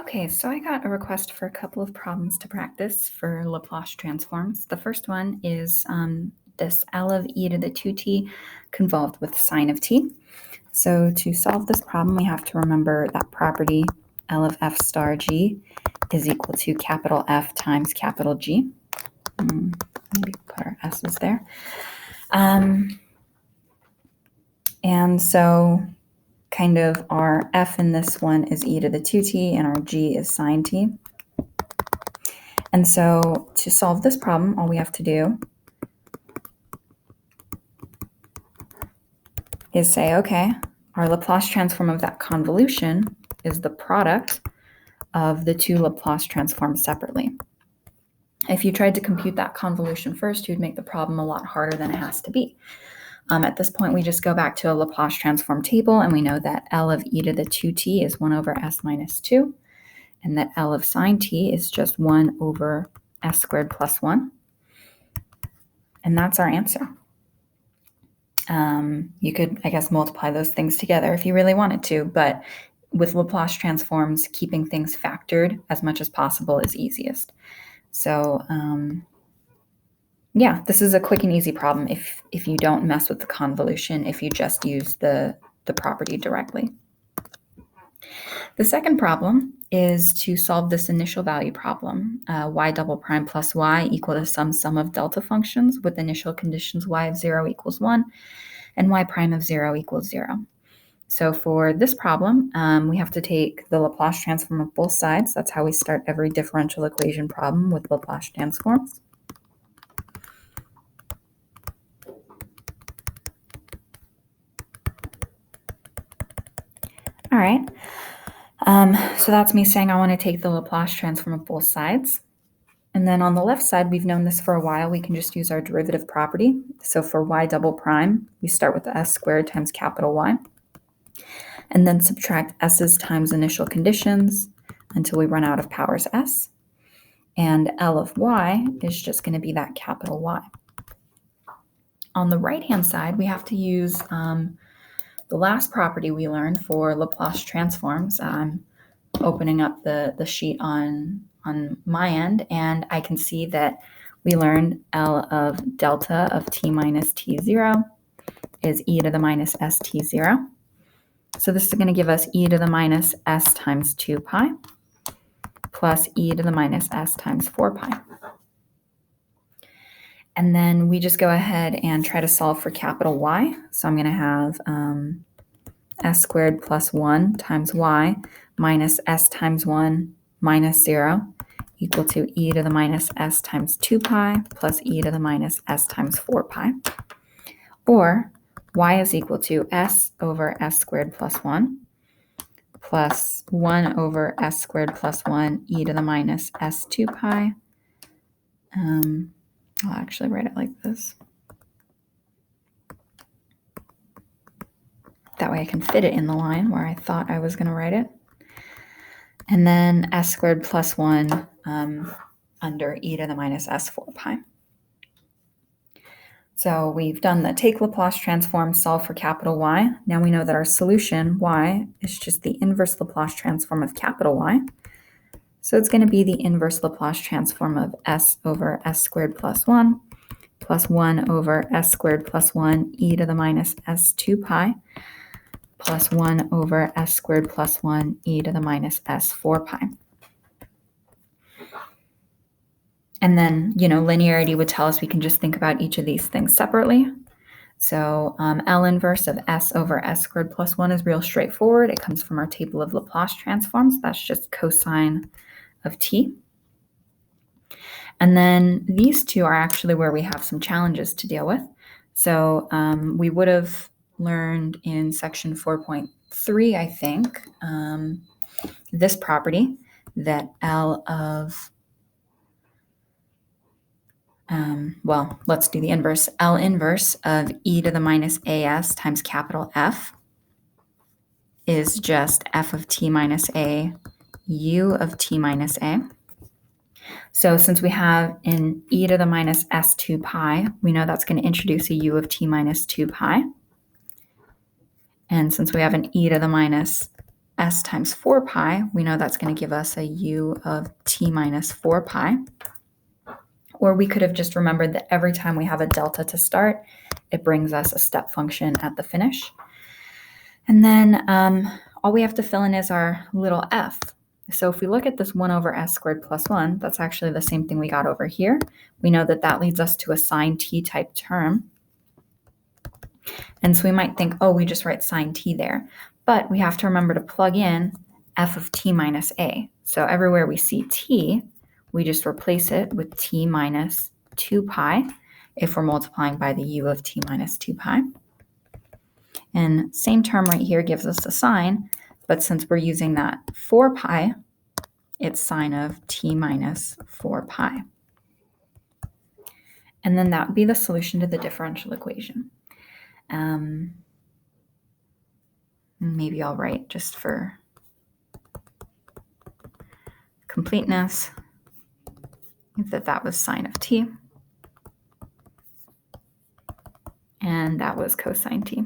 Okay, so I got a request for a couple of problems to practice for Laplace transforms. The first one is this L of e to the 2t convolved with sine of t. So to solve this problem, we have to remember that property L of f star g is equal to capital F times capital G. Maybe put our s's there. And so kind of our f in this one is e to the 2t and our g is sine t. And so to solve this problem, all we have to do is say, okay, our Laplace transform of that convolution is the product of the two Laplace transforms separately. If you tried to compute that convolution first, you'd make the problem a lot harder than it has to be. At this point, we just go back to a Laplace transform table, and we know that L of e to the 2t is 1 over s minus 2, and that L of sine t is just 1 over s squared plus 1. And that's our answer. You could, I guess, multiply those things together if you really wanted to, but with Laplace transforms, keeping things factored as much as possible is easiest. So yeah, this is a quick and easy problem if you don't mess with the convolution, if you just use the property directly. The second problem is to solve this initial value problem, y double prime plus y equal to some sum of delta functions with initial conditions y of 0 equals 1 and y prime of 0 equals 0. So for this problem, we have to take the Laplace transform of both sides. That's how we start every differential equation problem with Laplace transforms. All right. So that's me saying I want to take the Laplace transform of both sides. And then on the left side, we've known this for a while. We can just use our derivative property. So for y double prime, we start with the s squared times capital Y, and then subtract s's times initial conditions until we run out of powers s. And L of y is just going to be that capital Y. On the right-hand side, we have to use the last property we learned for Laplace transforms. I'm opening up the sheet on my end, and I can see that we learned L of delta of t minus t0 is e to the minus st0. So this is going to give us e to the minus s times 2 pi plus e to the minus s times 4 pi. And then we just go ahead and try to solve for capital Y. So I'm going to have s squared plus 1 times y minus s times 1 minus 0 equal to e to the minus s times 2 pi plus e to the minus s times 4 pi. Or y is equal to s over s squared plus 1 plus 1 over s squared plus 1 e to the minus s2 pi. I'll actually write it like this. That way I can fit it in the line where I thought I was going to write it. And then s squared plus 1 under e to the minus s4 pi. So we've done the take Laplace transform, solve for capital Y. Now we know that our solution, y, is just the inverse Laplace transform of capital Y. So it's going to be the inverse Laplace transform of s over s squared plus 1 plus 1 over s squared plus 1 e to the minus s2 pi plus 1 over s squared plus 1 e to the minus s4 pi. And then, linearity would tell us we can just think about each of these things separately. So L inverse of s over s squared plus 1 is real straightforward. It comes from our table of Laplace transforms. That's just cosine of t. And then these two are actually where we have some challenges to deal with. So we would have learned in section 4.3, I think, this property that L of let's do the inverse. L inverse of e to the minus as times capital F is just f of t minus a, u of t minus a. So since we have an e to the minus s2 pi, we know that's going to introduce a u of t minus 2 pi. And since we have an e to the minus s times 4 pi, we know that's going to give us a u of t minus 4 pi. Or we could have just remembered that every time we have a delta to start, it brings us a step function at the finish. And then all we have to fill in is our little f. So if we look at this 1 over s squared plus 1, that's actually the same thing we got over here. We know that that leads us to a sine t type term. And so we might think, oh, we just write sine t there. But we have to remember to plug in f of t minus a. So everywhere we see t, we just replace it with t minus 2 pi if we're multiplying by the u of t minus 2 pi. And same term right here gives us the sine, but since we're using that 4 pi, it's sine of t minus 4 pi. And then that would be the solution to the differential equation. Maybe I'll write just for completeness that was sine of t, and that was cosine t.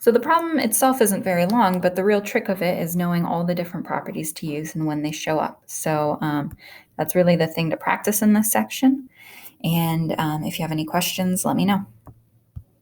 So the problem itself isn't very long, but the real trick of it is knowing all the different properties to use and when they show up. So that's really the thing to practice in this section. And if you have any questions, let me know.